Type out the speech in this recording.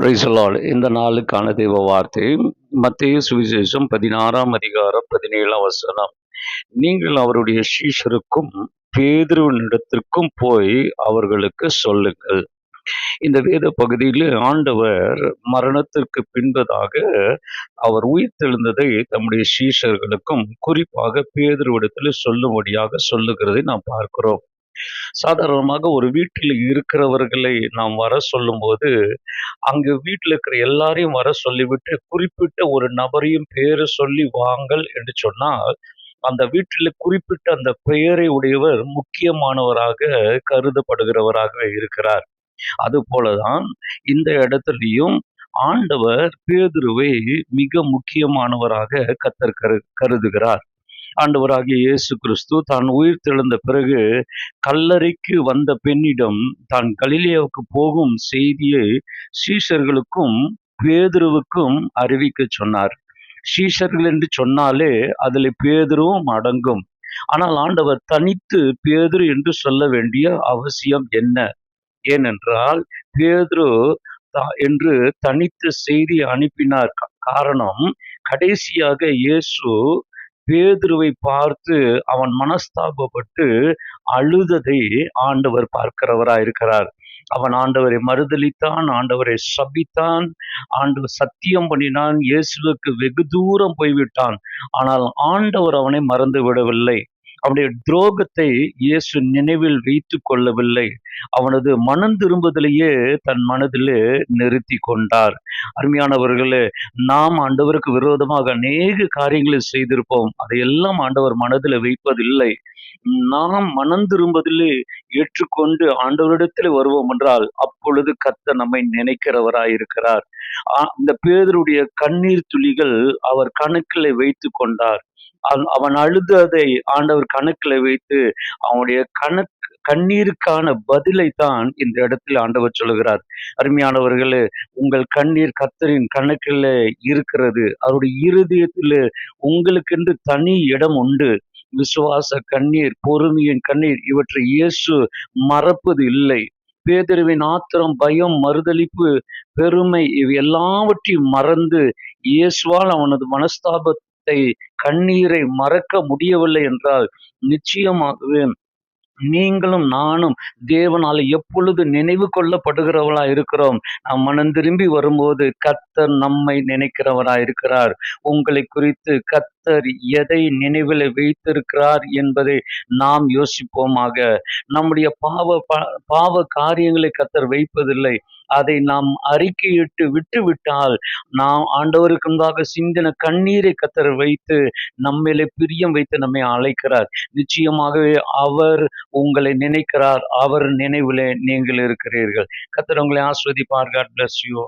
Praise the Lord. இந்த நாளுக்கான தேவ வார்த்தை மத்தேயு சுவிசேஷம் 16ஆம் அதிகாரம் 17ஆம் வசனம். நீங்கள் அவருடைய சீஷருக்கும் பேதுருவினிடத்திற்கும் போய் அவர்களுக்கு சொல்லுங்கள். இந்த வேத பகுதியில் ஆண்டவர் மரணத்திற்கு பின்பதாக அவர் உயிர்த்தெழுந்ததை தம்முடைய சீஷர்களுக்கும் குறிப்பாக பேதுருவிடத்தில் சொல்லும்படியாக சொல்லுகிறதை நாம் பார்க்கிறோம். சாதாரணமாக ஒரு வீட்டில் இருக்கிறவர்களை நாம் வர சொல்லும்போது அங்கு வீட்டில் இருக்கிற எல்லாரையும் வர சொல்லிவிட்டு குறிப்பிட்ட ஒரு நபரையும் பேரை சொல்லி வாங்கள் என்று சொன்னால் அந்த வீட்டில் குறிப்பிட்ட அந்த பெயரை உடையவர் முக்கியமானவராக கருதப்படுகிறவராக இருக்கிறார். அது போலதான் இந்த இடத்துலையும் ஆண்டவர் பேதுருவை மிக முக்கியமானவராக கர்த்தர் கருதுகிறார். ஆண்டவராகிய இயேசு கிறிஸ்து தான் உயிர் தெழுந்த பிறகு கல்லறைக்கு வந்த பெண்ணிடம் தான் கலிலேயாவுக்கு போகும் செய்தியை சீஷர்களுக்கும் பேதுருவுக்கும் அறிவிக்க சொன்னார். சீஷர்கள் என்று சொன்னாலே அதில் பேதுருவும் அடங்கும். ஆனால் ஆண்டவர் தனித்து பேதுரு என்று சொல்ல வேண்டிய அவசியம் என்ன? ஏனென்றால் பேதுரு என்று தனித்து செய்தி அனுப்பினார். காரணம், கடைசியாக இயேசு பேதுருவை பார்த்து அவன் மனஸ்தாபப்பட்டு அழுததை ஆண்டவர் பார்க்கிறவராயிருக்கிறார். அவன் ஆண்டவரை மறுதலித்தான், ஆண்டவரை சபித்தான், ஆண்டவர் சத்தியம் பண்ணினான், இயேசுவுக்கு வெகு தூரம் போய்விட்டான். ஆனால் ஆண்டவர் அவனை மறந்து விடவில்லை. அவனுடைய துரோகத்தை இயேசு நினைவில் வைத்து கொள்ளவில்லை. அவனது மனம் திரும்புதலையே தன் மனதிலே நிறுத்தி கொண்டார். அருமையானவர்களே, நாம் ஆண்டவருக்கு விரோதமாக அநேக காரியங்களை செய்திருப்போம். அதையெல்லாம் ஆண்டவர் மனதில் வைப்பதில்லை. நாம் மனம் திரும்புதலை ஏற்றுக்கொண்டு ஆண்டவரிடத்தில் வருவோம் என்றால் அப்பொழுது கர்த்தர் நம்மை நினைக்கிறவராயிருக்கிறார். இந்த பேதுருடைய கண்ணீர் துளிகள் அவர் கணக்கில் வைத்து கொண்டார். அவன் அழுததை ஆண்டவர் கணக்கில் வைத்து அவனுடைய கண்ணீருக்கான பதிலை தான் இந்த இடத்தில் ஆண்டவர் சொல்லுகிறார். அருமையானவர்களே, உங்கள் கண்ணீர் கர்த்தரின் கணக்கில் இருக்கிறது. அவருடைய இருதயத்தில் உங்களுக்கென்று தனி இடம் உண்டு. விசுவாச கண்ணீர், பொறுமையின் கண்ணீர், இவற்றை இயேசு மறப்பது இல்லை. பேதுருவின் ஆத்திரம், பயம், மறுதலிப்பு, பெருமை இவை எல்லாவற்றையும் மறந்து இயேசுவால் அவனது மனஸ்தாபத்தை, கண்ணீரை மறக்க முடியவில்லை என்றால் நிச்சயமாகவே நீங்களும் நானும் தேவனால் எப்பொழுது நினைவு கொள்ளப்படுகிறவர்களா இருக்கிறோம். நாம் மனம் திரும்பி வரும்போது கர்த்தர் நம்மை நினைக்கிறவரா இருக்கிறார். உங்களை குறித்து கர்த்தர் எதை நினைவில் வைத்திருக்கிறார் என்பதை நாம் யோசிப்போமாக. நம்முடைய பாவ காரியங்களை கர்த்தர் வைப்பதில்லை. அதை நாம் அறிக்கையிட்டு விட்டுவிட்டால் நாம் ஆண்டவருக்கு முன்பாக சிந்தின கண்ணீரை கர்த்தர் வைத்து நம்மிலே பிரியம் வைத்து நம்மை அழைக்கிறார். நிச்சயமாகவே அவர் உங்களை நினைக்கிறார். அவர் நினைவிலே நீங்கள் இருக்கிறீர்கள். கர்த்தர் உங்களை ஆசீர்வதிப்பார். God bless you.